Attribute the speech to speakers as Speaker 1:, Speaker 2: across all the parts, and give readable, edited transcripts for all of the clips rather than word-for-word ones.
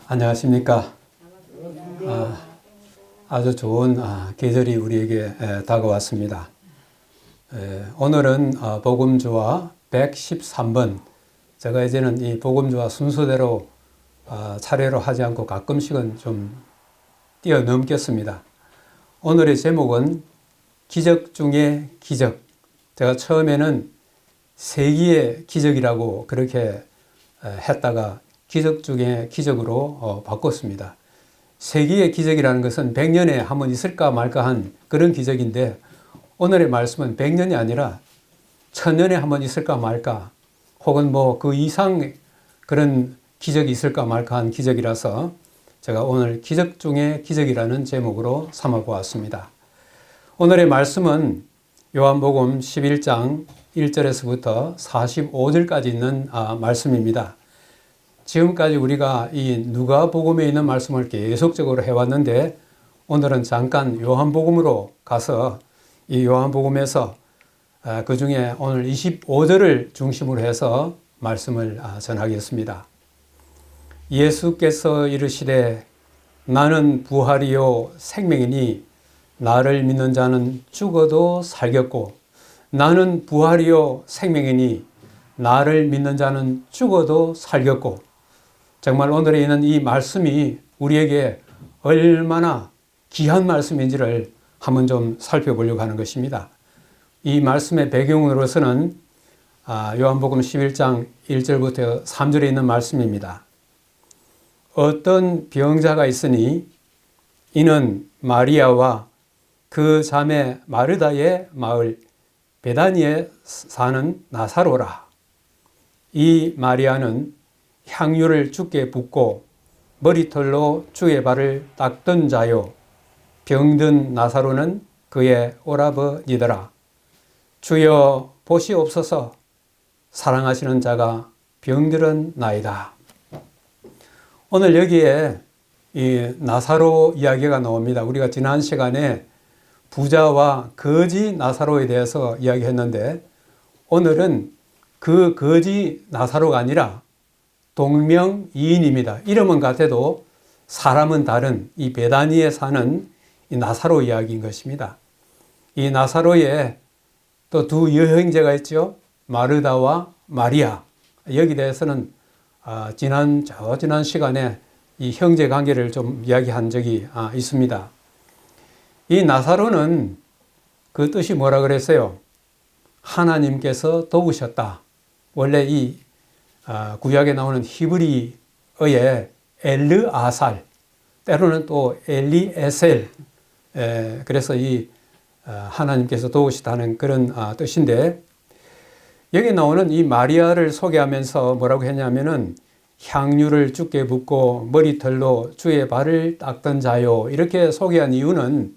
Speaker 1: 안녕하십니까. 아주 좋은 계절이 우리에게 다가왔습니다. 오늘은 복음주와 113번, 제가 이제는 이 복음주와 순서대로 차례로 하지 않고 가끔씩은 좀 뛰어넘겠습니다. 오늘의 제목은 기적 중에 기적. 제가 처음에는 세기의 기적이라고 그렇게 했다가 기적 중에 기적으로 바꿨습니다. 세기의 기적이라는 것은 100년에 한 번 있을까 말까 한 그런 기적인데, 오늘의 말씀은 100년이 아니라 1000년에 한 번 있을까 말까, 혹은 그 이상 그런 기적이 있을까 말까 한 기적이라서 제가 오늘 기적 중에 기적이라는 제목으로 삼아보았습니다. 오늘의 말씀은 요한복음 11장 1절에서부터 45절까지 있는 말씀입니다. 지금까지 우리가 이 누가복음에 있는 말씀을 계속적으로 해왔는데, 오늘은 잠깐 요한복음으로 가서 이 요한복음에서 그 중에 오늘 25절을 중심으로 해서 말씀을 전하겠습니다. 예수께서 이르시되 나는 부활이요 생명이니 나를 믿는 자는 죽어도 살겠고, 나는 부활이요 생명이니 나를 믿는 자는 죽어도 살겠고. 정말 오늘에 있는 이 말씀이 우리에게 얼마나 귀한 말씀인지를 한번 좀 살펴보려고 하는 것입니다. 이 말씀의 배경으로서는 요한복음 11장 1절부터 3절에 있는 말씀입니다. 어떤 병자가 있으니 이는 마리아와 그 자매 마르다의 마을 베다니에 사는 나사로라. 이 마리아는 향유를 주께 붓고 머리털로 주의 발을 닦던 자요, 병든 나사로는 그의 오라버니더라. 주여 보시옵소서, 사랑하시는 자가 병들은 나이다. 오늘 여기에 이 나사로 이야기가 나옵니다. 우리가 지난 시간에 부자와 거지 나사로에 대해서 이야기했는데, 오늘은 그 거지 나사로가 아니라 동명이인입니다. 이름은 같아도 사람은 다른 이 베다니에 사는 이 나사로 이야기인 것입니다. 이 나사로에 또 두 여형제가 있죠. 마르다와 마리아. 여기 대해서는 지난 시간에 이 형제 관계를 좀 이야기한 적이 있습니다. 이 나사로는 그 뜻이 뭐라 그랬어요? 하나님께서 도우셨다. 원래 이 구약에 나오는 히브리어의 엘르아살, 때로는 또 엘리에셀, 그래서 이 하나님께서 도우시다는 그런 뜻인데, 여기 나오는 이 마리아를 소개하면서 뭐라고 했냐면은 향유를 주께 붓고 머리털로 주의 발을 닦던 자요, 이렇게 소개한 이유는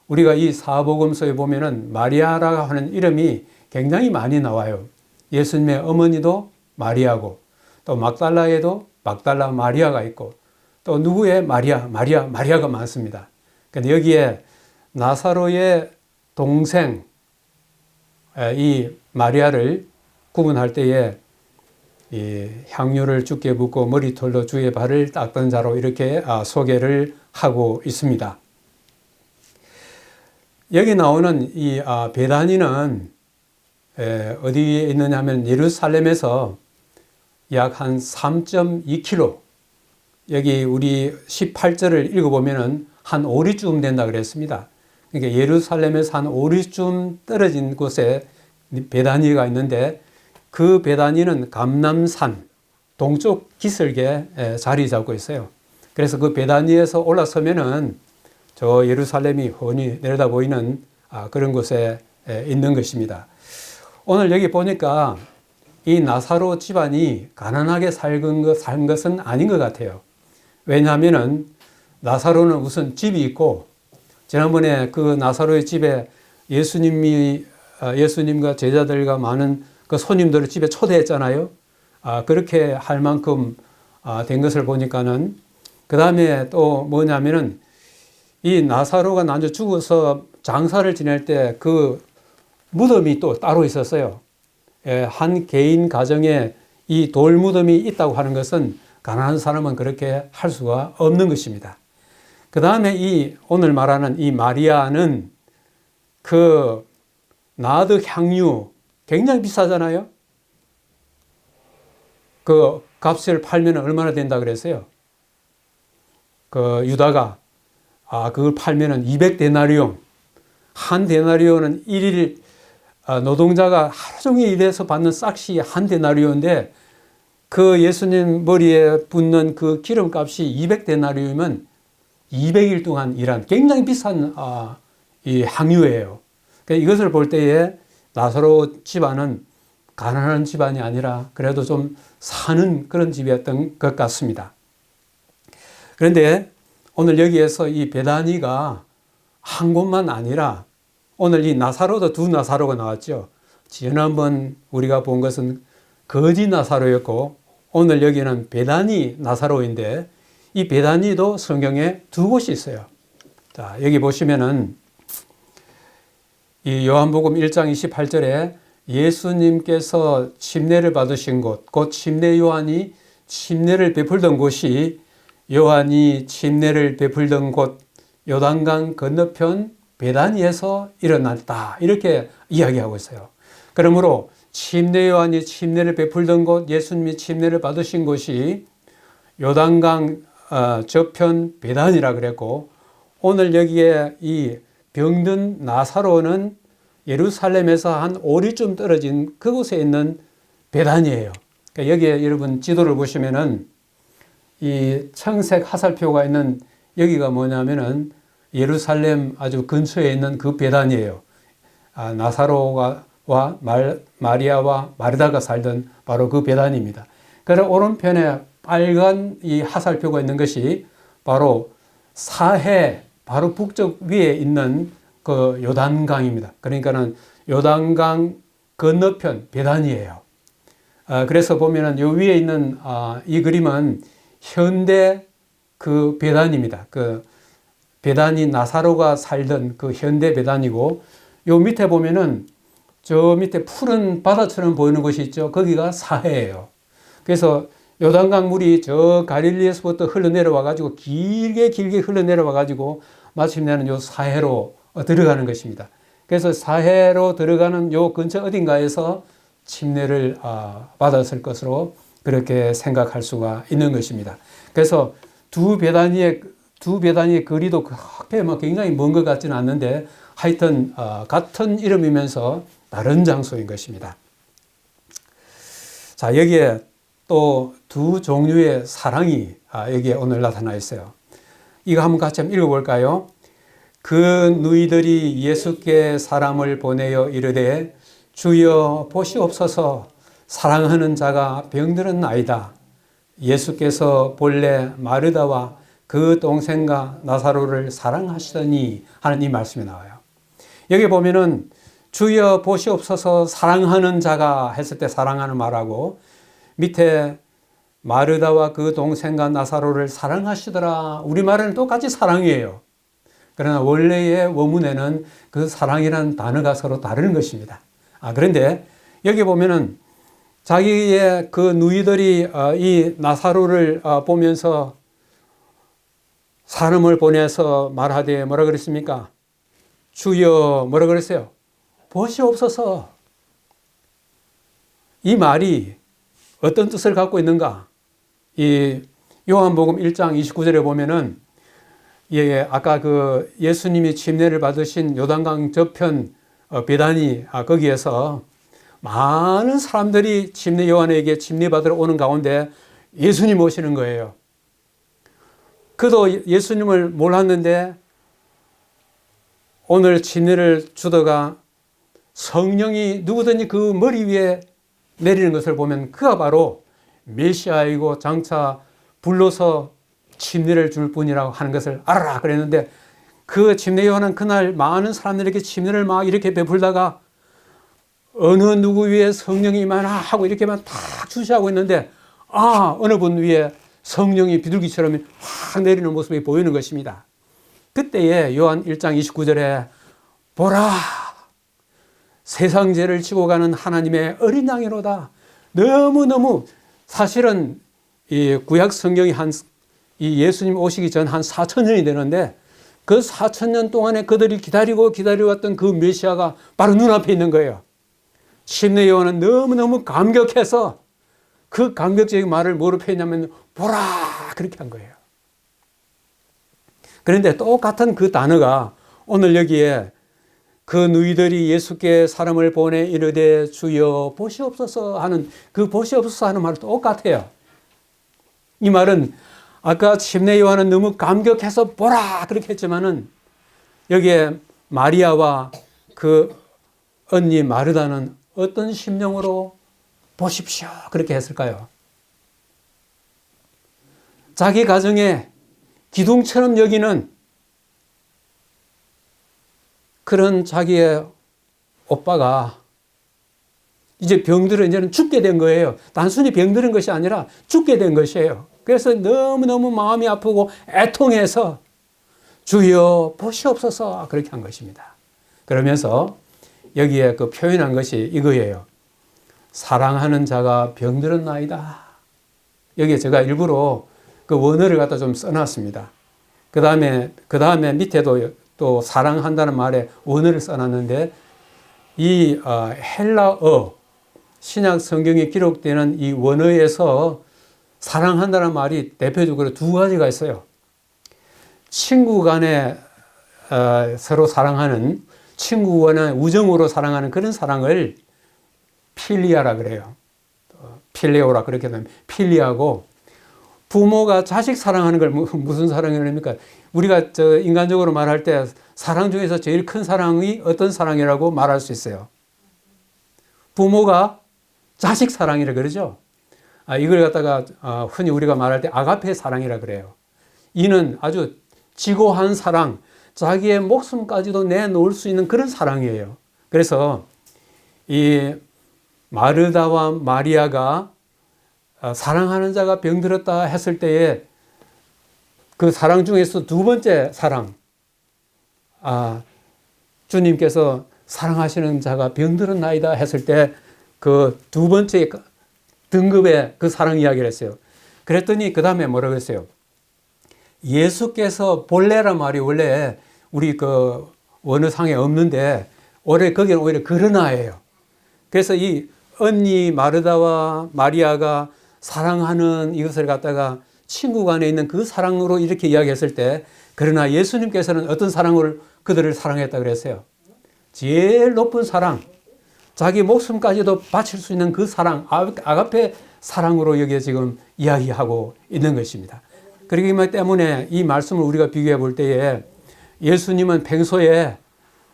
Speaker 1: 우리가 이 사복음서에 보면은 마리아라고 하는 이름이 굉장히 많이 나와요. 예수님의 어머니도 마리아고, 또 막달라에도 막달라 마리아가 있고, 또 누구의 마리아가 많습니다. 근데 여기에 나사로의 동생 이 마리아를 구분할 때에 이 향유를 주께 붓고 머리털로 주의 발을 닦던 자로 이렇게 소개를 하고 있습니다. 여기 나오는 이 베다니는 어디에 있느냐 하면 예루살렘에서 약 한 3.2km, 여기 우리 18절을 읽어보면은 한 오리쯤 된다 그랬습니다. 그러니까 예루살렘에서 한 오리쯤 떨어진 곳에 베다니가 있는데, 그 베다니는 감람산 동쪽 기슭에 자리 잡고 있어요. 그래서 그 베다니에서 올라서면은 저 예루살렘이 훤히 내려다 보이는 그런 곳에 있는 것입니다. 오늘 여기 보니까 이 나사로 집안이 가난하게 산 것은 아닌 것 같아요. 왜냐하면은 나사로는 우선 집이 있고, 지난번에 그 나사로의 집에 예수님과 제자들과 많은 그 손님들을 집에 초대했잖아요. 그렇게 할 만큼 된 것을 보니까는, 그 다음에 또 뭐냐면은 이 나사로가 나중에 죽어서 장사를 지낼 때 그 무덤이 또 따로 있었어요. 한 개인 가정에 이 돌무덤이 있다고 하는 것은 가난한 사람은 그렇게 할 수가 없는 것입니다. 그 다음에 이 오늘 말하는 이 마리아는 그 나드 향유 굉장히 비싸잖아요. 그 값을 팔면 얼마나 된다 그랬어요? 그 유다가 그걸 팔면은 200데나리온, 한 데나리온은 일일 노동자가 하루 종일 일해서 받는 싹시 한 데나리온인데 그 예수님 머리에 붓는 그 기름값이 200데나리온이면 200일 동안 일한 굉장히 비싼 이 향유예요. 그러니까 이것을 볼 때에 나사로 집안은 가난한 집안이 아니라 그래도 좀 사는 그런 집이었던 것 같습니다. 그런데 오늘 여기에서 이 베다니가 한 곳만 아니라 오늘 이 나사로도 두 나사로가 나왔죠. 지난번 우리가 본 것은 거지 나사로였고 오늘 여기는 베다니 나사로인데 이 베다니도 성경에 두 곳이 있어요. 자, 여기 보시면은 이 요한복음 1장 28절에 예수님께서 침례를 받으신 곳, 곧 침례 요한이 침례를 베풀던 곳이 요한이 침례를 베풀던 곳 요단강 건너편 베다니에서 일어났다. 이렇게 이야기하고 있어요. 그러므로 침례 요한이 침례를 베풀던 곳, 예수님이 침례를 받으신 곳이 요단강 저편 베다니라 그랬고 오늘 여기에 이 병든 나사로는 예루살렘에서 한 5리쯤 떨어진 그곳에 있는 베다니예요. 그러니까 여기에 여러분 지도를 보시면은 이 청색 화살표가 있는 여기가 뭐냐면은 예루살렘 아주 근처에 있는 그 베다니예요. 나사로와 마리아와 마르다가 살던 바로 그 베다니입니다. 그리고 오른편에 빨간 이 화살표가 있는 것이 바로 사해 바로 북쪽 위에 있는 그 요단강입니다. 그러니까는 요단강 건너편 베다니예요. 그래서 보면은 요 위에 있는 이 그림은 현대 그 베다니입니다. 그 베다니 나사로가 살던 그 현대 베다니고 요 밑에 보면은 저 밑에 푸른 바다처럼 보이는 곳이 있죠. 거기가 사해예요. 그래서 요단강 물이 저 갈릴리에서부터 흘러내려와 가지고 길게 흘러내려와 가지고 마침내는 요 사해로 들어가는 것입니다. 그래서 사해로 들어가는 요 근처 어딘가에서 침례를 받았을 것으로 그렇게 생각할 수가 있는 것입니다. 그래서 두 베다니의 거리도 그렇게 굉장히 먼 것 같지는 않는데 하여튼 같은 이름이면서 다른 장소인 것입니다. 자, 여기에 또 두 종류의 사랑이 여기에 오늘 나타나 있어요. 이거 한번 같이 한번 읽어볼까요? 그 누이들이 예수께 사람을 보내어 이르되 주여 보시옵소서 사랑하는 자가 병들었나이다. 예수께서 본래 마르다와 그 동생과 나사로를 사랑하시더니 하는 이 말씀이 나와요. 여기 보면은 주여 보시옵소서 사랑하는 자가 했을 때 사랑하는 말하고 밑에 마르다와 그 동생과 나사로를 사랑하시더라. 우리말은 똑같이 사랑이에요. 그러나 원래의 원문에는 그 사랑이라는 단어가 서로 다른 것입니다. 그런데 여기 보면은 자기의 그 누이들이 이 나사로를 보면서 사람을 보내서 말하되 뭐라 그랬습니까? 주여 뭐라 그랬어요? 보시옵소서. 이 말이 어떤 뜻을 갖고 있는가? 이 요한복음 1장 29절에 보면은 아까 그 예수님이 침례를 받으신 요단강 저편 베다니 거기에서 많은 사람들이 침례 요한에게 침례 받으러 오는 가운데 예수님 오시는 거예요. 그도 예수님을 몰랐는데 오늘 침례를 주다가 성령이 누구든지 그 머리 위에 내리는 것을 보면 그가 바로 메시아이고 장차 불러서 침례를 줄 분이라고 하는 것을 알아라 그랬는데 그 침례 요한은 그날 많은 사람들에게 침례를 막 이렇게 베풀다가 어느 누구 위에 성령이 임하나 하고 이렇게만 탁 주시하고 있는데 어느 분 위에 성령이 비둘기처럼 확 내리는 모습이 보이는 것입니다. 그때에 요한 1장 29절에 보라 세상 죄를 지고 가는 하나님의 어린 양이로다. 너무너무 사실은 이 구약 성경이 이 예수님 오시기 전 한 4,000년이 되는데 그 4,000년 동안에 그들이 기다려왔던 그 메시아가 바로 눈앞에 있는 거예요. 심내 요한은 너무너무 감격해서 그 감격적인 말을 뭐로 표현하면 보라 그렇게 한 거예요. 그런데 똑같은 그 단어가 오늘 여기에 그 누이들이 예수께 사람을 보내 이르되 주여 보시옵소서 하는 그 보시옵소서 하는 말은 똑같아요. 이 말은 아까 심내 요한은 너무 감격해서 보라 그렇게 했지만은 여기에 마리아와 그 언니 마르다는 어떤 심령으로 보십시오 그렇게 했을까요? 자기 가정에 기둥처럼 여기는 그런 자기의 오빠가 이제 병들어 이제는 죽게 된 거예요. 단순히 병들은 것이 아니라 죽게 된 것이에요. 그래서 너무너무 마음이 아프고 애통해서 주여 보시옵소서 그렇게 한 것입니다. 그러면서 여기에 그 표현한 것이 이거예요. 사랑하는 자가 병들었나이다. 여기에 제가 일부러 그 원어를 갖다 좀 써놨습니다. 그 다음에 밑에도 또 사랑한다는 말에 원어를 써놨는데 이 헬라어 신약 성경에 기록되는 이 원어에서 사랑한다는 말이 대표적으로 두 가지가 있어요. 친구 간에 서로 사랑하는 친구 간의 우정으로 사랑하는 그런 사랑을 필리아라 그래요. 필레오라 그렇게 되면 필리아고 부모가 자식 사랑하는 걸 무슨 사랑이랍니까? 우리가 인간적으로 말할 때 사랑 중에서 제일 큰 사랑이 어떤 사랑이라고 말할 수 있어요? 부모가 자식 사랑이라 그러죠. 이걸 갖다가 흔히 우리가 말할 때 아가페 사랑이라 그래요. 이는 아주 지고한 사랑, 자기의 목숨까지도 내놓을 수 있는 그런 사랑이에요. 그래서 이 마르다와 마리아가 사랑하는 자가 병들었다 했을 때에 그 사랑 중에서 두 번째 사랑, 주님께서 사랑하시는 자가 병들었나이다 했을 때 그 두 번째 등급의 그 사랑 이야기를 했어요. 그랬더니 그 다음에 뭐라고 했어요? 예수께서 본래란 말이 원래 우리 그 원어상에 없는데 원래 거기는 오히려 그러나예요. 그래서 이 언니 마르다와 마리아가 사랑하는 이것을 갖다가 친구 간에 있는 그 사랑으로 이렇게 이야기했을 때 그러나 예수님께서는 어떤 사랑으로 그들을 사랑했다 그랬어요? 제일 높은 사랑, 자기 목숨까지도 바칠 수 있는 그 사랑, 아가페 사랑으로 여기에 지금 이야기하고 있는 것입니다. 그렇기 때문에 이 말씀을 우리가 비교해 볼 때에 예수님은 평소에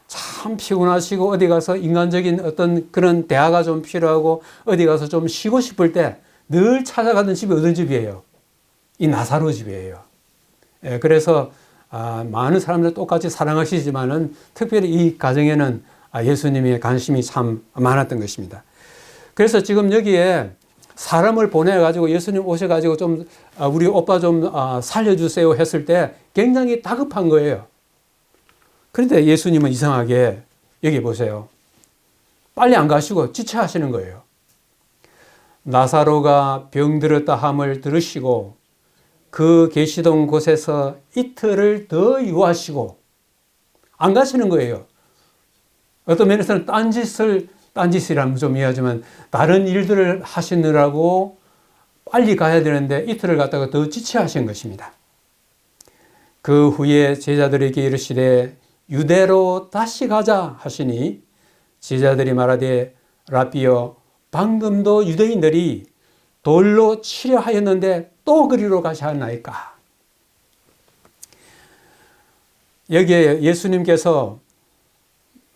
Speaker 1: 참 피곤하시고 어디 가서 인간적인 어떤 그런 대화가 좀 필요하고 어디 가서 좀 쉬고 싶을 때 늘 찾아가던 집이 어떤 집이에요? 이 나사로 집이에요. 그래서 많은 사람들 똑같이 사랑하시지만은 특별히 이 가정에는 예수님의 관심이 참 많았던 것입니다. 그래서 지금 여기에 사람을 보내가지고 예수님 오셔가지고 좀 우리 오빠 좀 살려주세요 했을 때 굉장히 다급한 거예요. 그런데 예수님은 이상하게 여기 보세요. 빨리 안 가시고 지체하시는 거예요. 나사로가 병들었다 함을 들으시고 그 계시던 곳에서 이틀을 더 유하시고 안 가시는 거예요. 어떤 면에서는 딴짓이라면 좀 이해하지만 다른 일들을 하시느라고 빨리 가야 되는데 이틀을 갖다가 더 지체하신 것입니다. 그 후에 제자들에게 이르시되 유대로 다시 가자 하시니 제자들이 말하되 라비여 방금도 유대인들이 돌로 치려 하였는데 또 그리로 가시나이까. 여기에 예수님께서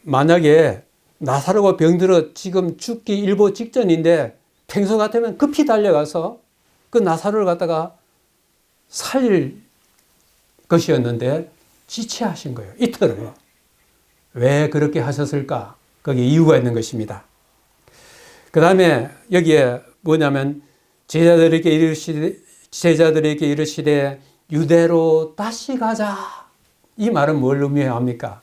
Speaker 1: 만약에 나사로가 병들어 지금 죽기 일보 직전인데 평소 같으면 급히 달려가서 그 나사로를 갖다가 살릴 것이었는데 지체하신 거예요. 이틀을. 왜 그렇게 하셨을까? 거기에 이유가 있는 것입니다. 그 다음에 여기에 뭐냐면 제자들에게 이르시되 유대로 다시 가자. 이 말은 뭘 의미합니까?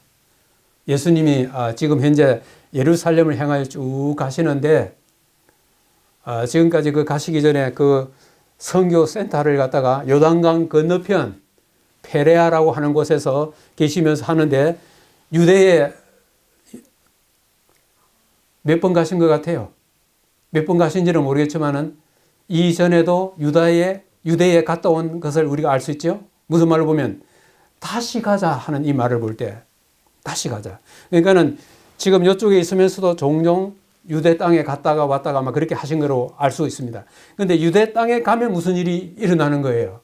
Speaker 1: 예수님이 지금 현재 예루살렘을 향하여 쭉 가시는데 지금까지 그 가시기 전에 그 선교 센터를 갖다가 요단강 건너편 페레아라고 하는 곳에서 계시면서 하는데 유대에 몇 번 가신 것 같아요. 몇 번 가신지는 모르겠지만은 이전에도 유대에 갔다 온 것을 우리가 알 수 있죠. 무슨 말을 보면 다시 가자 하는 이 말을 볼 때 다시 가자. 그러니까는 지금 이쪽에 있으면서도 종종 유대 땅에 갔다가 왔다가 막 그렇게 하신 거로 알 수 있습니다. 그런데 유대 땅에 가면 무슨 일이 일어나는 거예요?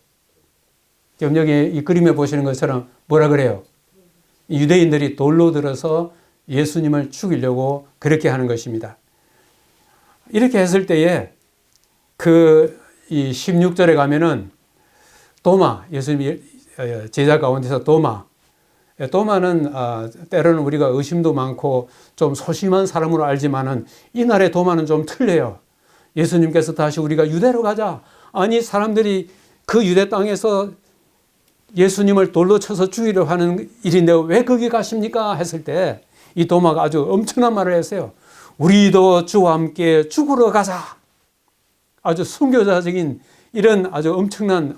Speaker 1: 지금 여기 이 그림에 보시는 것처럼 뭐라 그래요? 유대인들이 돌로 들어서 예수님을 죽이려고 그렇게 하는 것입니다. 이렇게 했을 때에 이 16절에 가면은 도마, 예수님이 제자 가운데서 도마는 때로는 우리가 의심도 많고 좀 소심한 사람으로 알지만은 이날의 도마는 좀 틀려요. 예수님께서 다시 우리가 유대로 가자. 아니 사람들이 그 유대 땅에서 예수님을 돌로 쳐서 죽이려 하는 일인데 왜 거기 가십니까? 했을 때 이 도마가 아주 엄청난 말을 했어요. 우리도 주와 함께 죽으러 가자. 아주 순교자적인 이런 아주 엄청난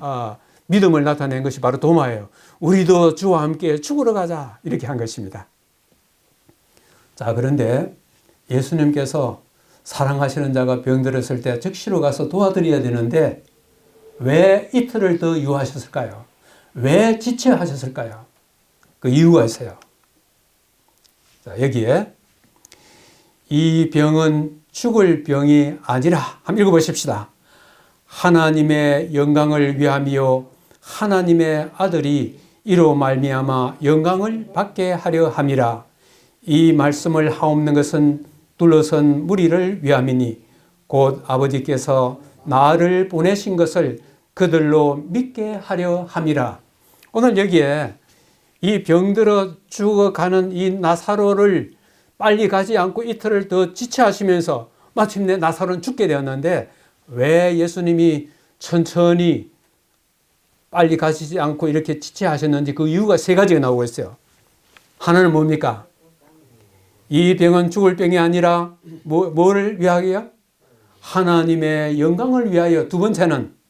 Speaker 1: 믿음을 나타낸 것이 바로 도마예요. 우리도 주와 함께 죽으러 가자. 이렇게 한 것입니다. 자, 그런데 예수님께서 사랑하시는 자가 병들었을 때 즉시로 가서 도와드려야 되는데 왜 이틀을 더 유하셨을까요? 왜 지체하셨을까요? 그 이유가 있어요. 자, 여기에 이 병은 죽을 병이 아니라 한번 읽어보십시다. 하나님의 영광을 위함이요 하나님의 아들이 이로 말미암아 영광을 받게 하려 함이라. 이 말씀을 하옵는 것은 둘러선 무리를 위함이니 곧 아버지께서 나를 보내신 것을 그들로 믿게 하려 함이라. 오늘 여기에 이 병들어 죽어가는 이 나사로를 빨리 가지 않고 이틀을 더 지체하시면서 마침내 나사로는 죽게 되었는데 왜 예수님이 천천히 빨리 가시지 않고 이렇게 지체하셨는지 그 이유가 세 가지가 나오고 있어요. 하나는 뭡니까? 이 병은 죽을 병이 아니라 뭐를 위하여? 하나님의 영광을 위하여. 두 번째는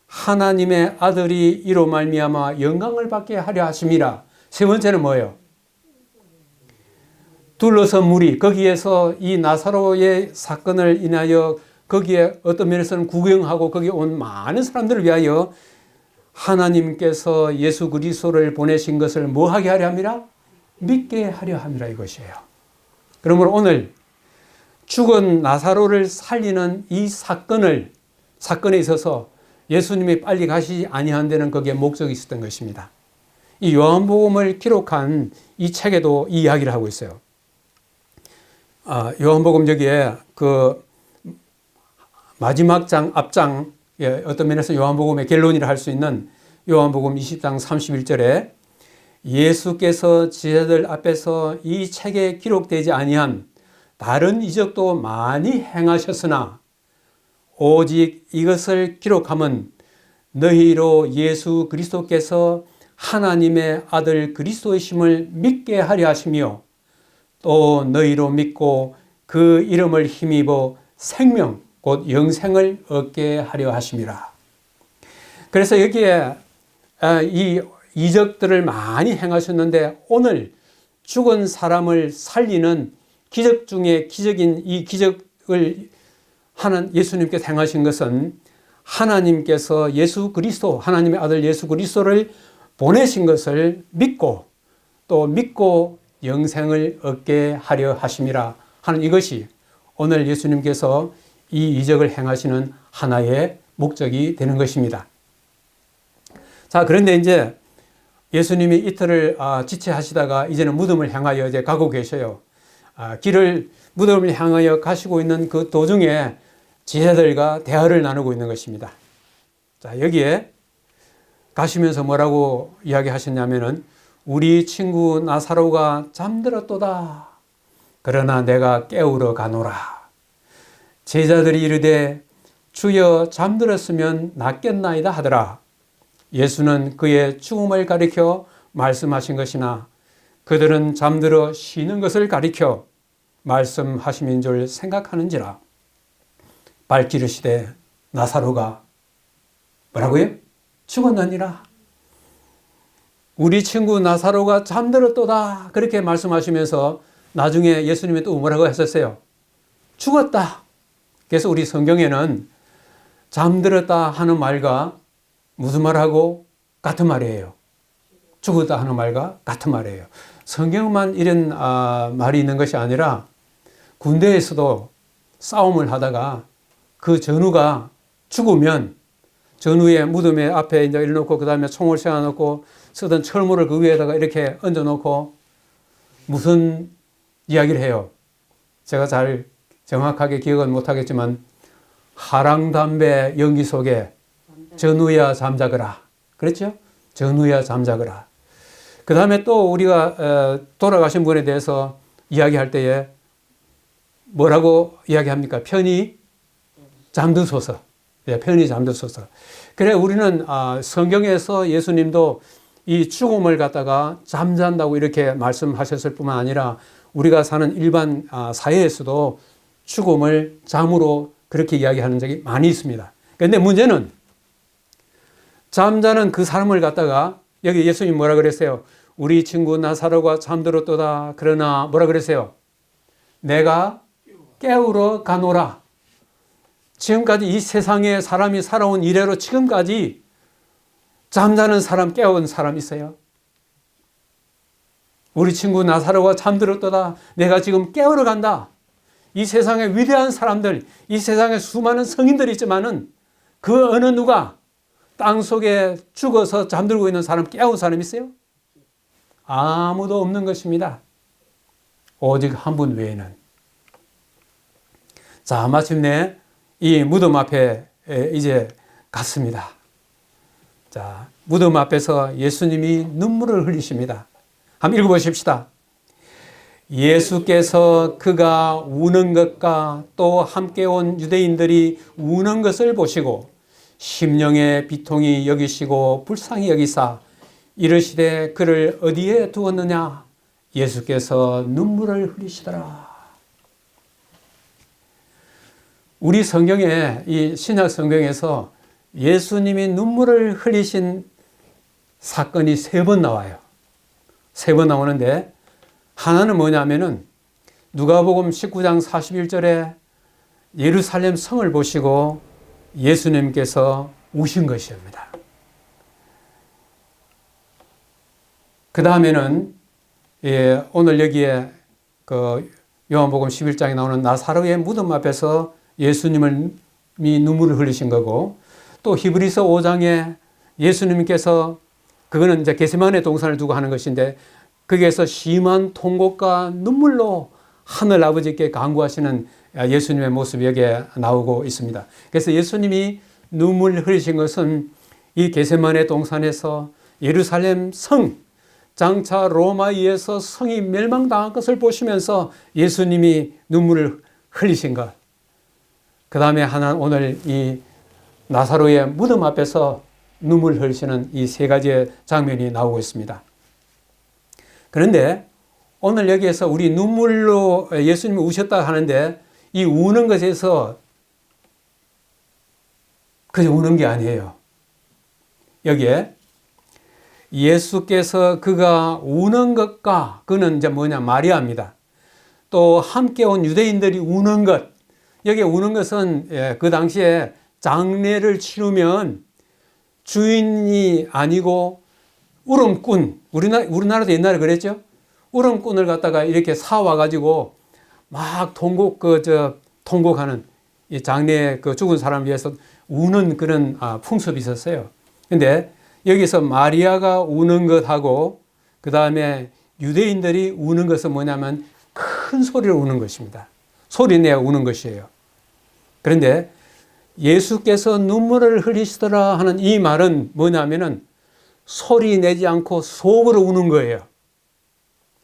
Speaker 1: 하나님의 아들이 이로 말미암아 영광을 받게 하려 하심이라. 세 번째는 뭐예요? 둘러선 무리, 거기에서 이 나사로의 사건을 인하여 거기에 어떤 면에서는 구경하고 거기에 온 많은 사람들을 위하여 하나님께서 예수 그리스도를 보내신 것을 뭐 하게 하려 함이라? 믿게 하려 함이라 이것이에요. 그러므로 오늘 죽은 나사로를 살리는 이 사건에 있어서 예수님이 빨리 가시지 아니한 데는 거기에 목적이 있었던 것입니다. 이 요한복음을 기록한 이 책에도 이 이야기를 하고 있어요. 요한복음 저기에 그 마지막 장, 앞장, 어떤 면에서 요한복음의 결론이라 할 수 있는 요한복음 20장 31절에 예수께서 제자들 앞에서 이 책에 기록되지 아니한 다른 이적도 많이 행하셨으나 오직 이것을 기록함은 너희로 예수 그리스도께서 하나님의 아들 그리스도이심을 믿게 하려 하시며 또 너희로 믿고 그 이름을 힘입어 생명 곧 영생을 얻게 하려 하심이라. 그래서 여기에 이 이적들을 많이 행하셨는데 오늘 죽은 사람을 살리는 기적 중에 기적인 이 기적을 하는 예수님께서 행하신 것은 하나님께서 예수 그리스도, 하나님의 아들 예수 그리스도를 보내신 것을 믿고 또 믿고 영생을 얻게 하려 하심이라 하는 이것이 오늘 예수님께서 이 이적을 행하시는 하나의 목적이 되는 것입니다. 자, 그런데 이제 예수님이 이틀을 지체하시다가 이제는 무덤을 향하여 이제 가고 계셔요. 무덤을 향하여 가시고 있는 그 도중에 제자들과 대화를 나누고 있는 것입니다. 자, 여기에 가시면서 뭐라고 이야기하셨냐면은 우리 친구 나사로가 잠들었도다. 그러나 내가 깨우러 가노라. 제자들이 이르되 주여 잠들었으면 낫겠나이다 하더라. 예수는 그의 죽음을 가리켜 말씀하신 것이나 그들은 잠들어 쉬는 것을 가리켜 말씀하심인 줄 생각하는지라. 발기르시되 나사로가 뭐라고요? 죽었느니라. 우리 친구 나사로가 잠들었도다. 그렇게 말씀하시면서 나중에 예수님이 또 뭐라고 하셨어요? 죽었다. 그래서 우리 성경에는 잠들었다 하는 말과 무슨 말하고 같은 말이에요. 죽었다 하는 말과 같은 말이에요. 성경만 이런 말이 있는 것이 아니라 군대에서도 싸움을 하다가 그 전우가 죽으면 전우의 무덤에 앞에 이제 일놓고 그 다음에 총을 세워놓고 쓰던 철물을 그 위에다가 이렇게 얹어놓고 무슨 이야기를 해요. 제가 잘 정확하게 기억은 못하겠지만 하랑담배 연기 속에 전우야 잠자거라. 그랬죠? 전우야 잠자거라. 그 다음에 또 우리가 돌아가신 분에 대해서 이야기할 때에 뭐라고 이야기합니까? 편히 잠드소서. 예, 편히 잠드소서. 그래 우리는 성경에서 예수님도 이 죽음을 갖다가 잠잔다고 이렇게 말씀하셨을 뿐만 아니라 우리가 사는 일반 사회에서도 죽음을 잠으로 그렇게 이야기하는 적이 많이 있습니다. 그런데 문제는 잠자는 그 사람을 갖다가 여기 예수님 뭐라 그랬어요? 우리 친구 나사로가 잠들었도다. 그러나 뭐라 그랬어요? 내가 깨우러 가노라. 지금까지 이 세상에 사람이 살아온 이래로 지금까지 잠자는 사람, 깨운 사람 있어요? 우리 친구 나사로가 잠들었도다. 내가 지금 깨우러 간다. 이 세상에 위대한 사람들, 이 세상에 수많은 성인들이 있지만은 그 어느 누가 땅속에 죽어서 잠들고 있는 사람, 깨운 사람 있어요? 아무도 없는 것입니다. 오직 한 분 외에는. 자, 마침내 이 무덤 앞에 이제 갔습니다. 자, 무덤 앞에서 예수님이 눈물을 흘리십니다. 한번 읽어보십시다. 예수께서 그가 우는 것과 또 함께 온 유대인들이 우는 것을 보시고 심령의 비통이 여기시고 불쌍히 여기사 이르시되 그를 어디에 두었느냐? 예수께서 눈물을 흘리시더라. 우리 성경에, 이 신약 성경에서 예수님이 눈물을 흘리신 사건이 3번 나와요. 3번 나오는데 하나는 뭐냐면은 누가복음 19장 41절에 예루살렘 성을 보시고 예수님께서 우신 것입니다. 그 다음에는 오늘 여기에 그 요한복음 11장에 나오는 나사로의 무덤 앞에서 예수님이 눈물을 흘리신 거고, 또 히브리서 5장에 예수님께서 그거는 이제 게세마네 동산을 두고 하는 것인데 거기에서 심한 통곡과 눈물로 하늘 아버지께 간구하시는 예수님의 모습이 여기에 나오고 있습니다. 그래서 예수님이 눈물을 흘리신 것은 이 게세마네 동산에서 예루살렘 성, 장차 로마에 의해서 성이 멸망당한 것을 보시면서 예수님이 눈물을 흘리신 것. 그 다음에 하나 오늘 이 나사로의 무덤 앞에서 눈물 흘리시는 이 3가지의 장면이 나오고 있습니다. 그런데 오늘 여기에서 우리 눈물로 예수님이 우셨다 하는데 이 우는 것에서 그저 우는 게 아니에요. 여기에 예수께서 그가 우는 것과 그는 이제 뭐냐 마리아입니다. 또 함께 온 유대인들이 우는 것. 여기에 우는 것은 그 당시에 장례를 치르면 주인이 아니고 울음꾼, 우리나라도 옛날에 그랬죠? 울음꾼을 갖다가 이렇게 사와가지고 막 통곡하는 이 장례에 그 죽은 사람을 위해서 우는 그런 풍습이 있었어요. 근데 여기서 마리아가 우는 것하고 그 다음에 유대인들이 우는 것은 뭐냐면 큰 소리로 우는 것입니다. 소리내어 우는 것이에요. 그런데 예수께서 눈물을 흘리시더라 하는 이 말은 뭐냐면은 소리 내지 않고 속으로 우는 거예요.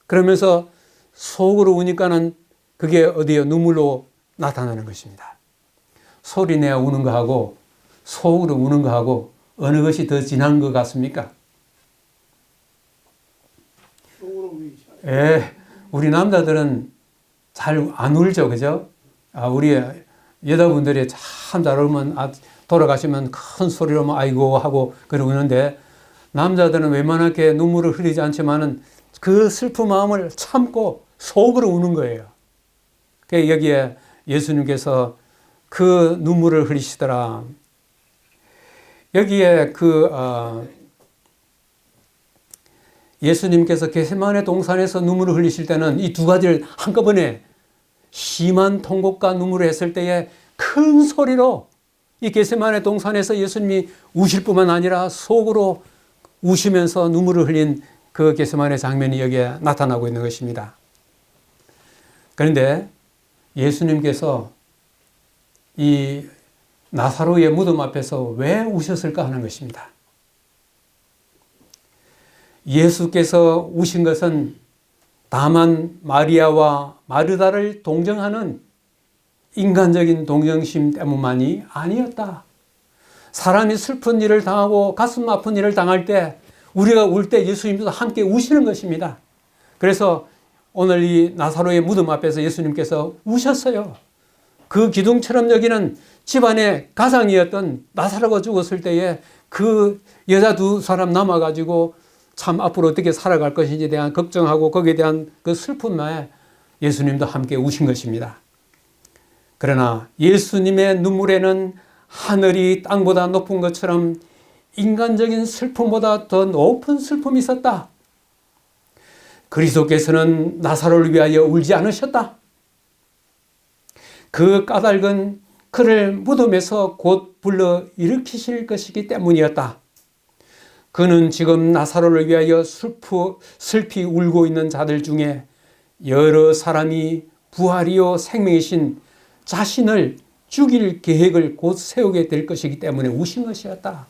Speaker 1: 그러면서 속으로 우니까는 그게 어디에 눈물로 나타나는 것입니다. 소리 내어 우는 거하고 속으로 우는 거하고 어느 것이 더 진한 것 같습니까? 우리 남자들은 잘 안 울죠, 그죠? 우리 여자분들이 참 잘 울면 돌아가시면 큰 소리로 뭐 아이고 하고 그러고 있는데 남자들은 웬만하게 눈물을 흘리지 않지만은 그 슬픈 마음을 참고 속으로 우는 거예요. 여기에 예수님께서 그 눈물을 흘리시더라. 여기에 예수님께서 겟세마네 동산에서 눈물을 흘리실 때는 이 두 가지를 한꺼번에 심한 통곡과 눈물을 했을 때에 큰 소리로 이 겟세마네 동산에서 예수님이 우실 뿐만 아니라 속으로 우시면서 눈물을 흘린 그 겟세마네 장면이 여기에 나타나고 있는 것입니다. 그런데 예수님께서 이 나사로의 무덤 앞에서 왜 우셨을까 하는 것입니다. 예수께서 우신 것은 다만 마리아와 마르다를 동정하는 인간적인 동정심 때문만이 아니었다. 사람이 슬픈 일을 당하고 가슴 아픈 일을 당할 때 우리가 울 때 예수님도 함께 우시는 것입니다. 그래서 오늘 이 나사로의 무덤 앞에서 예수님께서 우셨어요. 그 기둥처럼 여기는 집안의 가장이었던 나사로가 죽었을 때에 그 여자 두 사람 남아가지고 참 앞으로 어떻게 살아갈 것인지에 대한 걱정하고 거기에 대한 그 슬픔에 예수님도 함께 우신 것입니다. 그러나 예수님의 눈물에는 하늘이 땅보다 높은 것처럼 인간적인 슬픔보다 더 높은 슬픔이 있었다. 그리스도께서는 나사로를 위하여 울지 않으셨다. 그 까닭은 그를 무덤에서 곧 불러 일으키실 것이기 때문이었다. 그는 지금 나사로를 위하여 슬피 울고 있는 자들 중에 여러 사람이 부활이요 생명이신 자신을 죽일 계획을 곧 세우게 될 것이기 때문에 우신 것이었다.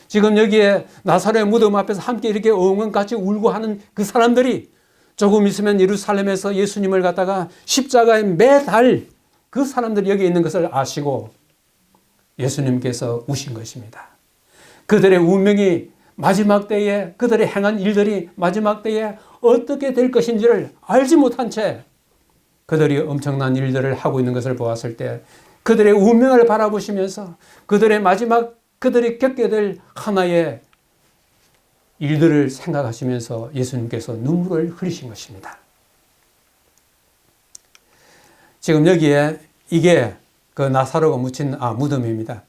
Speaker 1: 지금 여기에 나사로의 무덤 앞에서 함께 이렇게 엉엉같이 울고 하는 그 사람들이 조금 있으면 예루살렘에서 예수님을 갖다가 십자가에 매달 그 사람들이 여기 있는 것을 아시고 예수님께서 우신 것입니다. 그들의 운명이 마지막 때에 그들의 행한 일들이 마지막 때에 어떻게 될 것인지를 알지 못한 채 그들이 엄청난 일들을 하고 있는 것을 보았을 때 그들의 운명을 바라보시면서 그들의 마지막 그들이 겪게 될 하나의 일들을 생각하시면서 예수님께서 눈물을 흘리신 것입니다. 지금 여기에 이게 그 나사로가 묻힌 무덤입니다.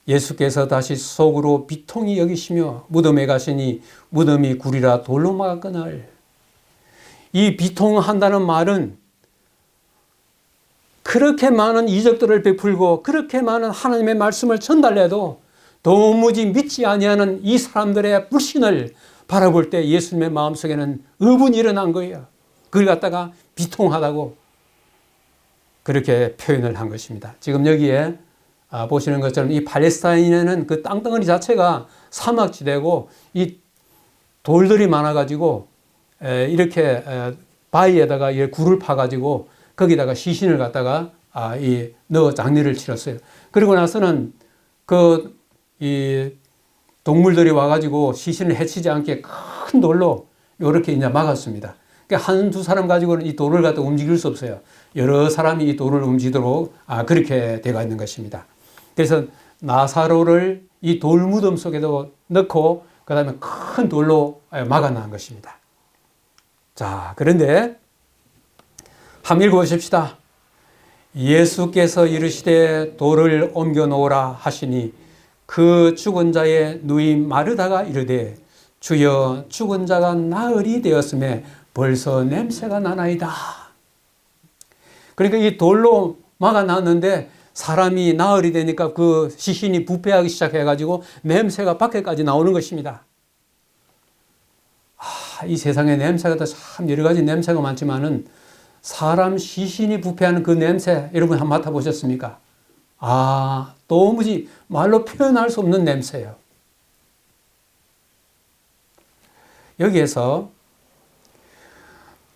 Speaker 1: 예수께서 다시 속으로 비통히 여기시며 무덤에 가시니 무덤이 굴이라 돌로 막았거늘. 이 비통한다는 말은 그렇게 많은 이적들을 베풀고 그렇게 많은 하나님의 말씀을 전달해도 도무지 믿지 아니하는 이 사람들의 불신을 바라볼 때 예수님의 마음속에는 의분이 일어난 거예요. 그걸 갖다가 비통하다고 그렇게 표현을 한 것입니다. 지금 여기에 보시는 것처럼 이 팔레스타인에는 그 땅덩어리 자체가 사막지대고 이 돌들이 많아가지고 이렇게 바위에다가 굴을 파가지고 거기다가 시신을 갖다가 넣어 장례를 치렀어요. 그리고 나서는 이 동물들이 와가지고 시신을 해치지 않게 큰 돌로 이렇게 이제 막았습니다. 그러니까 한두 사람 가지고는 이 돌을 갖다 움직일 수 없어요. 여러 사람이 이 돌을 움직이도록 그렇게 되어 있는 것입니다. 그래서 나사로를 이 돌무덤 속에도 넣고 그 다음에 큰 돌로 막아놓은 것입니다. 자, 그런데 한번 읽어보십시다. 예수께서 이르시되 돌을 옮겨 놓으라 하시니 그 죽은 자의 누인 마르다가 이르되 주여 죽은 자가 나흘이 되었음에 벌써 냄새가 나나이다. 그러니까 이 돌로 막아놨는데 사람이 나흘이 되니까 그 시신이 부패하기 시작해가지고 냄새가 밖에까지 나오는 것입니다. 이 세상에 냄새가 참 여러 가지 냄새가 많지만은 사람 시신이 부패하는 그 냄새 여러분 한번 맡아보셨습니까? 도무지 말로 표현할 수 없는 냄새예요. 여기에서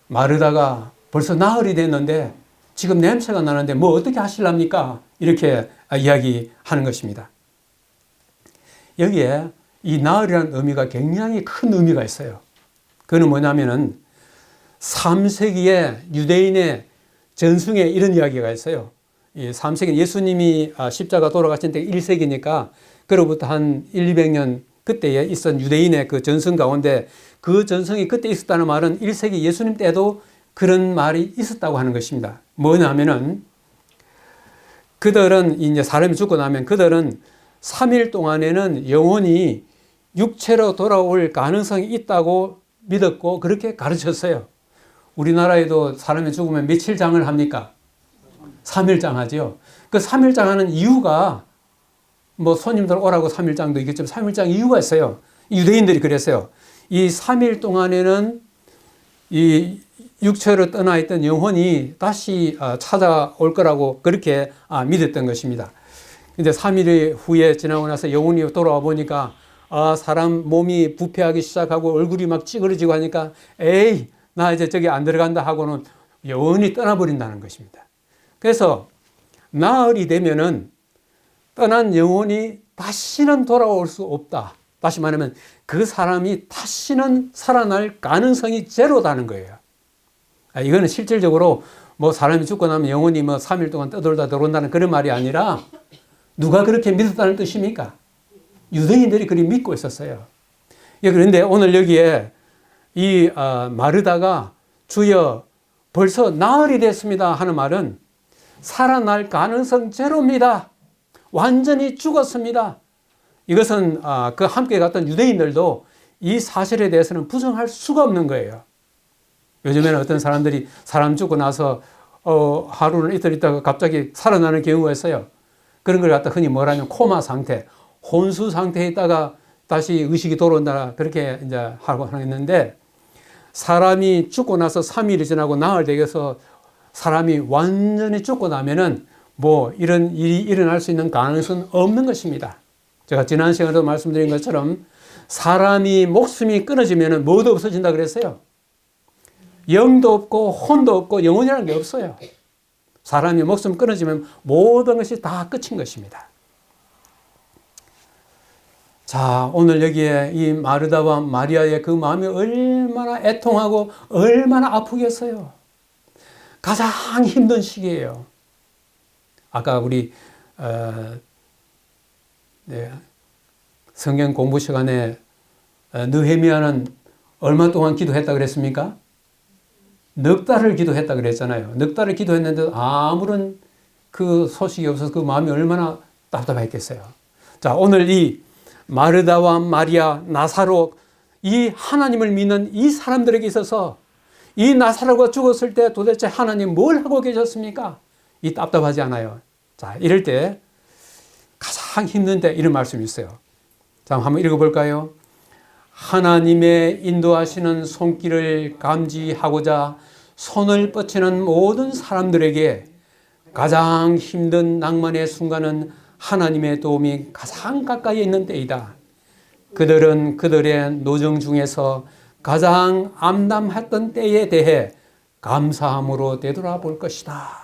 Speaker 1: 마르다가 벌써 나흘이 됐는데 지금 냄새가 나는데 뭐 어떻게 하실랍니까? 이렇게 이야기하는 것입니다. 여기에 이 나흘이라는 의미가 굉장히 큰 의미가 있어요. 그건 뭐냐면은 3세기에 유대인의 전승에 이런 이야기가 있어요. 3세기 예수님이 십자가 돌아가신 때 1세기니까 그로부터 한 200년 그때에 있었던 유대인의 그 전승 가운데 그 전승이 그때 있었다는 말은 1세기 예수님 때도 그런 말이 있었다고 하는 것입니다. 뭐냐면은 그들은 이제 사람이 죽고 나면 그들은 3일 동안에는 영혼이 육체로 돌아올 가능성이 있다고 믿었고 그렇게 가르쳤어요. 우리나라에도 사람이 죽으면 며칠장을 합니까? 3일장 하죠. 그 3일장 하는 이유가 뭐 손님들 오라고 3일장도 있겠지만 3일장 이유가 있어요. 유대인들이 그랬어요. 이 3일 동안에는 이 육체로 떠나 있던 영혼이 다시 찾아올 거라고 그렇게 믿었던 것입니다. 이제 3일 후에 지나고 나서 영혼이 돌아와 보니까 사람 몸이 부패하기 시작하고 얼굴이 막 찌그러지고 하니까 에이 나 이제 저기 안 들어간다 하고는 영원히 떠나버린다는 것입니다. 그래서 나흘이 되면은 떠난 영혼이 다시는 돌아올 수 없다. 다시 말하면 그 사람이 다시는 살아날 가능성이 제로다는 거예요. 이거는 실질적으로 뭐 사람이 죽고 나면 영혼이 뭐 3일 동안 떠돌다 들어온다는 그런 말이 아니라 누가 그렇게 믿었다는 뜻입니까? 유대인들이 그리 믿고 있었어요. 그런데 오늘 여기에 이 마르다가 주여 벌써 나흘이 됐습니다 하는 말은 살아날 가능성 제로입니다. 완전히 죽었습니다. 이것은 그 함께 갔던 유대인들도 이 사실에 대해서는 부정할 수가 없는 거예요. 요즘에는 어떤 사람들이 사람 죽고 나서 하루는 이틀 있다가 갑자기 살아나는 경우가 있어요. 그런 걸 갖다 흔히 뭐라면 코마 상태, 혼수 상태에 있다가 다시 의식이 돌아온다 그렇게 이제 하고 하는데 사람이 죽고 나서 3일이 지나고 나흘 되어서 사람이 완전히 죽고 나면은 뭐 이런 일이 일어날 수 있는 가능성은 없는 것입니다. 제가 지난 시간에도 말씀드린 것처럼 사람이 목숨이 끊어지면은 뭐도 없어진다 그랬어요. 영도 없고 혼도 없고 영혼이라는 게 없어요. 사람이 목숨 끊어지면 모든 것이 다 끝인 것입니다. 자, 오늘 여기에 이 마르다와 마리아의 그 마음이 얼마나 애통하고 얼마나 아프겠어요. 가장 힘든 시기예요. 아까 우리 성경 공부 시간에 느헤미야는 얼마 동안 기도했다 그랬습니까? 넉 달을 기도했다 그랬잖아요. 넉 달을 기도했는데 아무런 그 소식이 없어서 그 마음이 얼마나 답답했겠어요. 자, 오늘 이 마르다와 마리아, 나사로 이 하나님을 믿는 이 사람들에게 있어서 이 나사로가 죽었을 때 도대체 하나님 뭘 하고 계셨습니까? 이 답답하지 않아요. 자, 이럴 때 가장 힘든데 이런 말씀이 있어요. 자, 한번 읽어볼까요? 하나님의 인도하시는 손길을 감지하고자 손을 뻗치는 모든 사람들에게 가장 힘든 낭만의 순간은 하나님의 도움이 가장 가까이 있는 때이다. 그들은 그들의 노정 중에서 가장 암담했던 때에 대해 감사함으로 되돌아볼 것이다.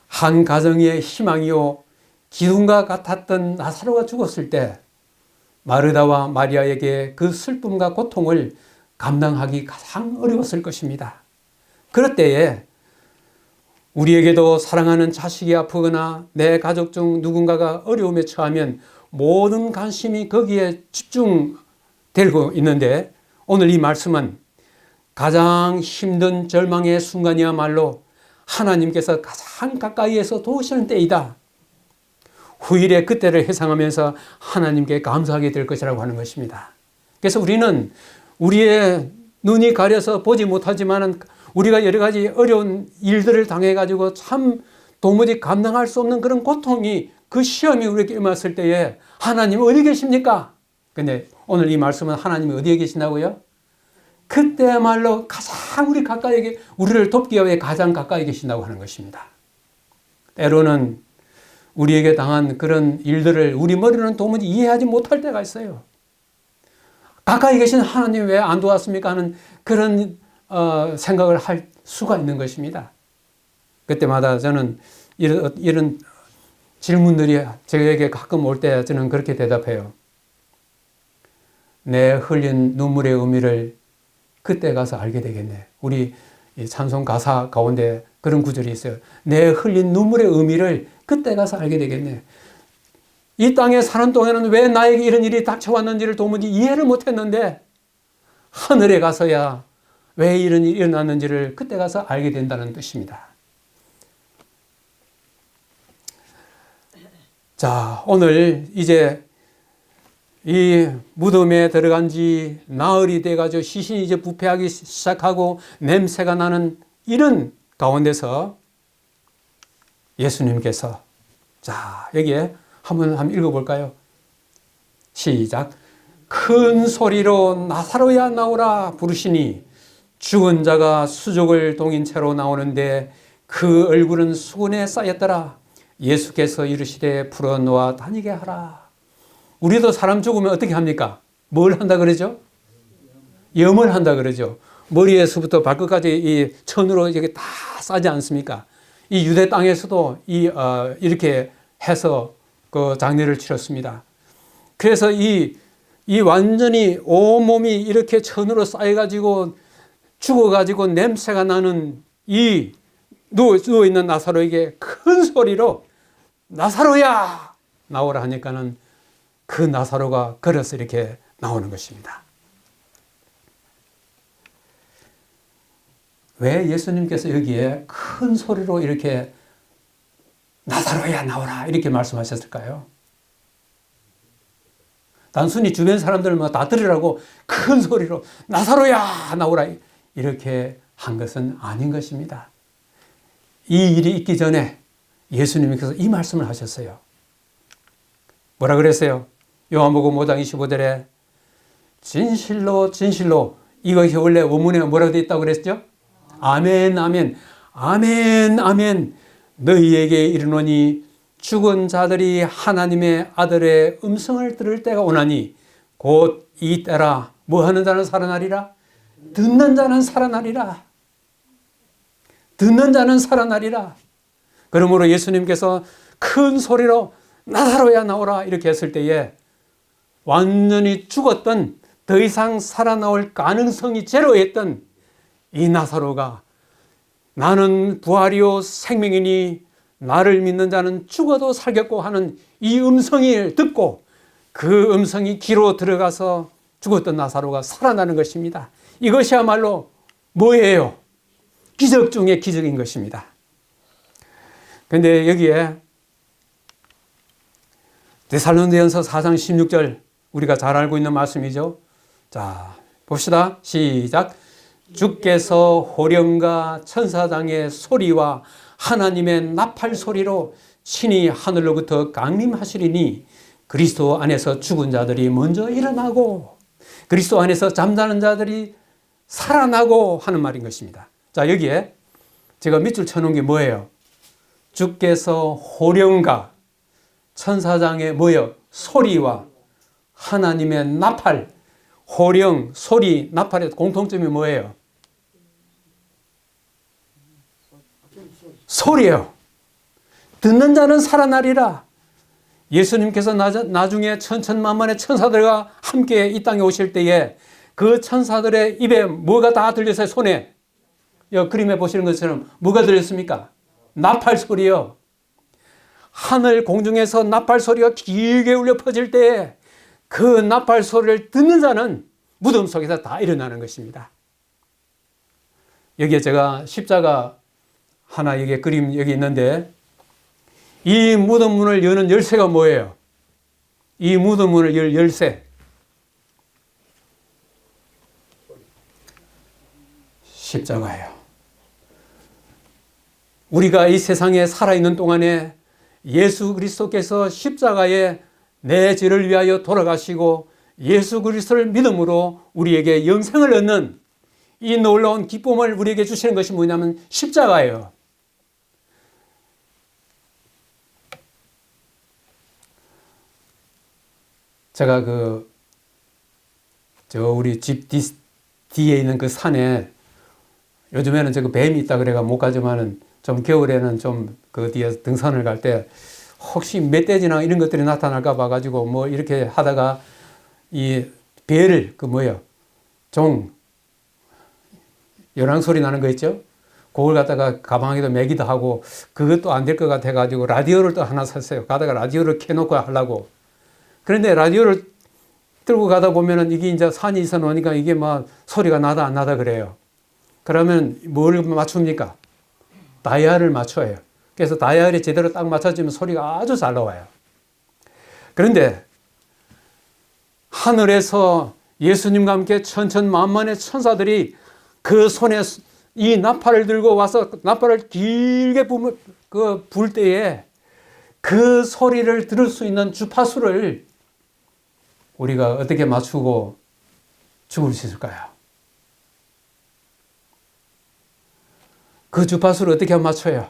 Speaker 1: 한 가정의 희망이요 기둥과 같았던 나사로가 죽었을 때 마르다와 마리아에게 그 슬픔과 고통을 감당하기 가장 어려웠을 것입니다. 그럴 때에 우리에게도 사랑하는 자식이 아프거나 내 가족 중 누군가가 어려움에 처하면 모든 관심이 거기에 집중되고 있는데 오늘 이 말씀은 가장 힘든 절망의 순간이야말로 하나님께서 가장 가까이에서 도우시는 때이다. 후일의 그때를 회상하면서 하나님께 감사하게 될 것이라고 하는 것입니다. 그래서 우리는 우리의 눈이 가려서 보지 못하지만 우리가 여러 가지 어려운 일들을 당해가지고 참 도무지 감당할 수 없는 그런 고통이 그 시험이 우리에게 임했을 때에 하나님 어디 계십니까? 근데 오늘 이 말씀은 하나님이 어디에 계신다고요? 그때야말로 가장 우리 가까이, 우리를 돕기 위해 가장 가까이 계신다고 하는 것입니다. 때로는 우리에게 당한 그런 일들을 우리 머리는 도무지 이해하지 못할 때가 있어요. 가까이 계신 하나님 왜 안 도왔습니까? 하는 그런 생각을 할 수가 있는 것입니다. 그때마다 저는 이런 질문들이 저에게 가끔 올 때 저는 그렇게 대답해요. 내 흘린 눈물의 의미를 그때 가서 알게 되겠네. 우리 찬송 가사 가운데 그런 구절이 있어요. 내 흘린 눈물의 의미를 그때 가서 알게 되겠네. 이 땅에 사는 동안에는 왜 나에게 이런 일이 닥쳐왔는지를 도무지 이해를 못했는데 하늘에 가서야 왜 이런 일이 일어났는지를 그때 가서 알게 된다는 뜻입니다. 자, 오늘 이제 이 무덤에 들어간 지 나흘이 돼가지고 시신이 이제 부패하기 시작하고 냄새가 나는 이런 가운데서 예수님께서, 자, 여기에 한번 읽어볼까요? 시작. 큰 소리로 나사로야 나오라 부르시니 죽은 자가 수족을 동인 채로 나오는데 그 얼굴은 수건에 쌓였더라. 예수께서 이르시되 풀어놓아 다니게 하라. 우리도 사람 죽으면 어떻게 합니까? 뭘 한다 그러죠? 염을 한다 그러죠. 머리에서부터 발끝까지 이 천으로 이렇게 다 싸지 않습니까? 이 유대 땅에서도 이렇게 해서 그 장례를 치렀습니다. 그래서 이 완전히 온몸이 이렇게 천으로 쌓여가지고 죽어가지고 냄새가 나는 이 누워있는 나사로에게 큰 소리로 나사로야! 나오라 하니까는 그 나사로가 걸어서 이렇게 나오는 것입니다. 왜 예수님께서 여기에 큰 소리로 이렇게 나사로야 나오라 이렇게 말씀하셨을까요? 단순히 주변 사람들만 다 들으라고 큰 소리로 나사로야 나오라 이렇게 한 것은 아닌 것입니다. 이 일이 있기 전에 예수님께서 이 말씀을 하셨어요. 뭐라 그랬어요? 요한복음 5장 25절에 진실로 진실로, 이것이 원래 원문에 뭐라고 되어 있다고 그랬죠? 아멘 아멘 아멘 아멘 너희에게 이르노니 죽은 자들이 하나님의 아들의 음성을 들을 때가 오나니 곧 이 때라. 뭐 하는 자는 살아나리라? 듣는 자는 살아나리라. 듣는 자는 살아나리라. 그러므로 예수님께서 큰 소리로 나사로야 나오라 이렇게 했을 때에 완전히 죽었던, 더 이상 살아나올 가능성이 제로했던 이 나사로가 나는 부활이요 생명이니 나를 믿는 자는 죽어도 살겠고 하는 이 음성을 듣고 그 음성이 귀로 들어가서 죽었던 나사로가 살아나는 것입니다. 이것이야말로 뭐예요? 기적 중에 기적인 것입니다. 그런데 여기에 데살로니가전서 4장 16절 우리가 잘 알고 있는 말씀이죠. 자, 봅시다. 시작. 주께서 호령과 천사장의 소리와 하나님의 나팔 소리로 신이 하늘로부터 강림하시리니 그리스도 안에서 죽은 자들이 먼저 일어나고 그리스도 안에서 잠자는 자들이 살아나고 하는 말인 것입니다. 자, 여기에 제가 밑줄 쳐놓은 게 뭐예요? 주께서 호령과 천사장의 뭐예요? 소리와 하나님의 나팔. 호령, 소리, 나팔의 공통점이 뭐예요? 소리예요. 듣는 자는 살아나리라. 예수님께서 나중에 천천만만의 천사들과 함께 이 땅에 오실 때에 그 천사들의 입에 뭐가 다 들렸어요? 손에. 이 그림에 보시는 것처럼 뭐가 들렸습니까? 나팔 소리요. 하늘 공중에서 나팔 소리가 길게 울려 퍼질 때에 그 나팔 소리를 듣는 자는 무덤 속에서 다 일어나는 것입니다. 여기에 제가 십자가 하나 여기 그림 여기 있는데 이 무덤 문을 여는 열쇠가 뭐예요? 이 무덤 문을 열 열쇠. 십자가예요. 우리가 이 세상에 살아있는 동안에 예수 그리스도께서 십자가에 내 죄를 위하여 돌아가시고 예수 그리스도를 믿음으로 우리에게 영생을 얻는 이 놀라운 기쁨을 우리에게 주시는 것이 뭐냐면 십자가예요. 제가 우리 집 뒤에 있는 그 산에 요즘에는 저 뱀이 있다 그래가 못 가지만은 좀 겨울에는 좀 그 뒤에 등산을 갈 때 혹시 멧돼지나 이런 것들이 나타날까 봐가지고 뭐 이렇게 하다가 이 배를 종 요랑 소리 나는 거 있죠? 그걸 갖다가 가방에도 매기도 하고 그것도 안 될 것 같아가지고 라디오를 또 하나 샀어요. 가다가 라디오를 켜놓고 하려고. 그런데 라디오를 들고 가다 보면은 이게 이제 산이 있어 놓으니까 이게 막 소리가 나다 안 나다 그래요. 그러면 뭘 맞춥니까? 다이얼을 맞춰요. 그래서 다이얼이 제대로 딱 맞춰지면 소리가 아주 잘 나와요. 그런데 하늘에서 예수님과 함께 천천만만의 천사들이 그 손에 이 나팔을 들고 와서 나팔을 길게 불 때에 그 소리를 들을 수 있는 주파수를 우리가 어떻게 맞추고 죽을 수 있을까요? 그 주파수를 어떻게 맞춰요?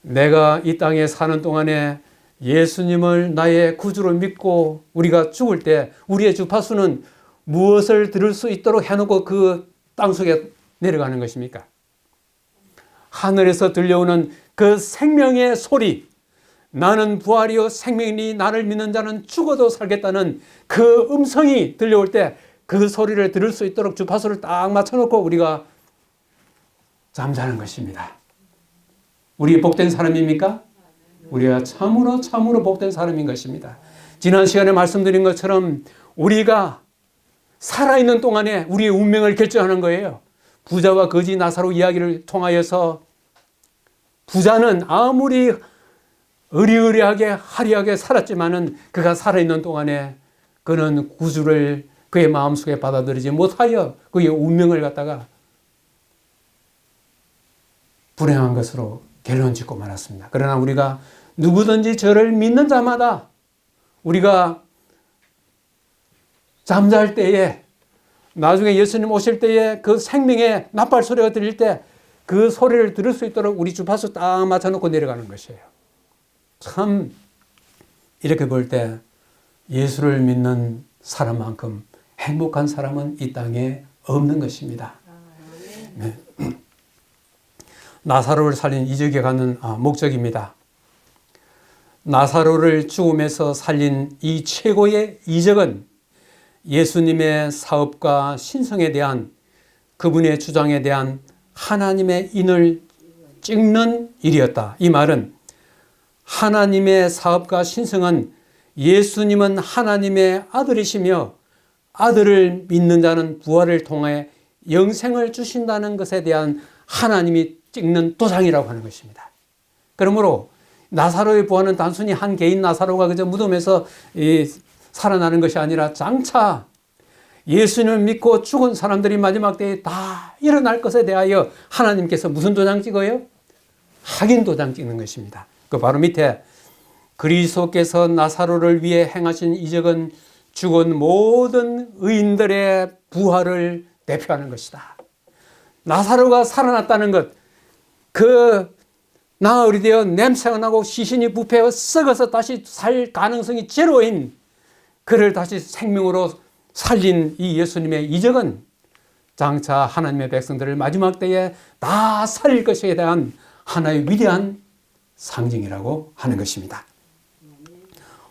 Speaker 1: 내가 이 땅에 사는 동안에 예수님을 나의 구주로 믿고 우리가 죽을 때 우리의 주파수는 무엇을 들을 수 있도록 해놓고 그 땅속에 내려가는 것입니까? 하늘에서 들려오는 그 생명의 소리, 나는 부활이요 생명이니 나를 믿는 자는 죽어도 살겠다는 그 음성이 들려올 때 그 소리를 들을 수 있도록 주파수를 딱 맞춰놓고 우리가 잠자는 것입니다. 우리 복된 사람입니까? 우리가 참으로 복된 사람인 것입니다. 지난 시간에 말씀드린 것처럼 우리가 살아있는 동안에 우리의 운명을 결정하는 거예요. 부자와 거지 나사로 이야기를 통하여서 부자는 아무리 의리의리하게 화려하게 살았지만은 그가 살아있는 동안에 그는 구주를 그의 마음속에 받아들이지 못하여 그의 운명을 갖다가 불행한 것으로 결론 짓고 말았습니다. 그러나 우리가 누구든지 저를 믿는 자마다 우리가 잠잘 때에 나중에 예수님 오실 때에 그 생명의 나팔 소리가 들릴 때 그 소리를 들을 수 있도록 우리 주파수 딱 맞춰놓고 내려가는 것이에요. 참 이렇게 볼 때 예수를 믿는 사람만큼 행복한 사람은 이 땅에 없는 것입니다. 네. 나사로를 살린 이적에 가는 목적입니다. 나사로를 죽음에서 살린 이 최고의 이적은 예수님의 사업과 신성에 대한 그분의 주장에 대한 하나님의 인을 찍는 일이었다. 이 말은 하나님의 사업과 신성은 예수님은 하나님의 아들이시며 아들을 믿는 자는 부활을 통해 영생을 주신다는 것에 대한 하나님이 찍는 도장이라고 하는 것입니다. 그러므로 나사로의 부활은 단순히 한 개인 나사로가 그저 무덤에서 살아나는 것이 아니라 장차 예수님을 믿고 죽은 사람들이 마지막 때에 다 일어날 것에 대하여 하나님께서 무슨 도장 찍어요? 확인 도장 찍는 것입니다. 그 바로 밑에 그리스도께서 나사로를 위해 행하신 이적은 죽은 모든 의인들의 부활을 대표하는 것이다. 나사로가 살아났다는 것, 그 나흘이 되어 냄새가 나고 시신이 부패하여 썩어서 다시 살 가능성이 제로인 그를 다시 생명으로 살린 이 예수님의 이적은 장차 하나님의 백성들을 마지막 때에 다 살릴 것에 대한 하나의 위대한 상징이라고 하는 것입니다.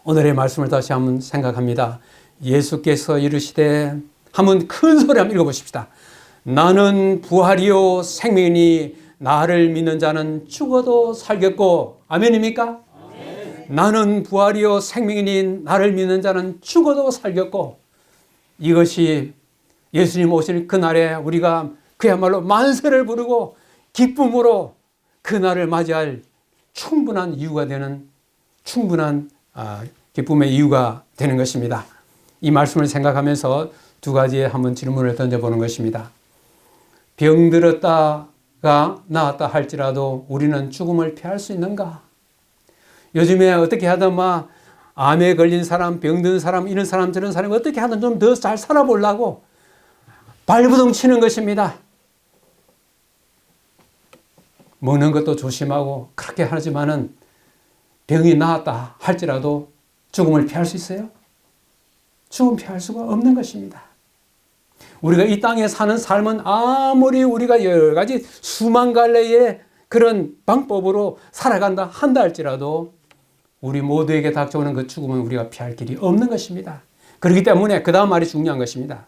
Speaker 1: 오늘의 말씀을 다시 한번 생각합니다. 예수께서 이르시되 한번 큰 소리 한번 읽어보십시다. 나는 부활이요 생명이니 나를 믿는 자는 죽어도 살겠고. 아멘입니까? 아멘. 나는 부활이요 생명이니 나를 믿는 자는 죽어도 살겠고. 이것이 예수님 오실 그날에 우리가 그야말로 만세를 부르고 기쁨으로 그날을 맞이할 충분한 이유가 되는 충분한 기쁨의 이유가 되는 것입니다. 이 말씀을 생각하면서 두 가지의 한번 질문을 던져보는 것입니다. 병들었다가 나았다 할지라도 우리는 죽음을 피할 수 있는가? 요즘에 어떻게 하든 암에 걸린 사람, 병든 사람, 이런 사람 저런 사람이 어떻게 하든 좀 더 잘 살아보려고 발부둥 치는 것입니다. 먹는 것도 조심하고 그렇게 하지만은 병이 나았다 할지라도 죽음을 피할 수 있어요? 죽음 피할 수가 없는 것입니다. 우리가 이 땅에 사는 삶은 아무리 우리가 여러 가지 수만 갈래의 그런 방법으로 살아간다 한다 할지라도 우리 모두에게 닥쳐오는 그 죽음은 우리가 피할 길이 없는 것입니다. 그렇기 때문에 그 다음 말이 중요한 것입니다.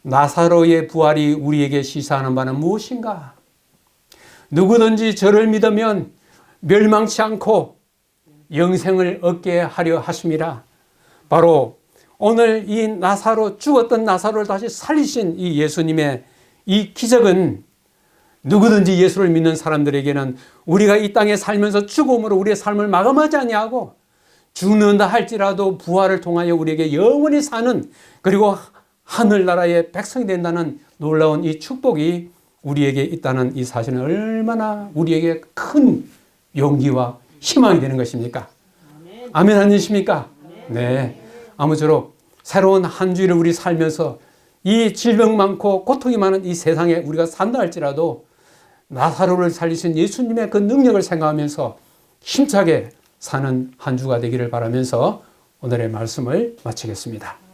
Speaker 1: 나사로의 부활이 우리에게 시사하는 바는 무엇인가? 누구든지 저를 믿으면 멸망치 않고 영생을 얻게 하려 하심이라. 바로 오늘 이 죽었던 나사로를 다시 살리신 이 예수님의 이 기적은 누구든지 예수를 믿는 사람들에게는 우리가 이 땅에 살면서 죽음으로 우리의 삶을 마감하지 아니하고 죽는다 할지라도 부활을 통하여 우리에게 영원히 사는, 그리고 하늘나라의 백성이 된다는 놀라운 이 축복이 우리에게 있다는 이 사실은 얼마나 우리에게 큰 용기와 희망이 되는 것입니까? 아멘 아니십니까? 네. 아무쪼록 새로운 한 주일을 우리 살면서 이 질병 많고 고통이 많은 이 세상에 우리가 산다 할지라도 나사로를 살리신 예수님의 그 능력을 생각하면서 힘차게 사는 한 주가 되기를 바라면서 오늘의 말씀을 마치겠습니다.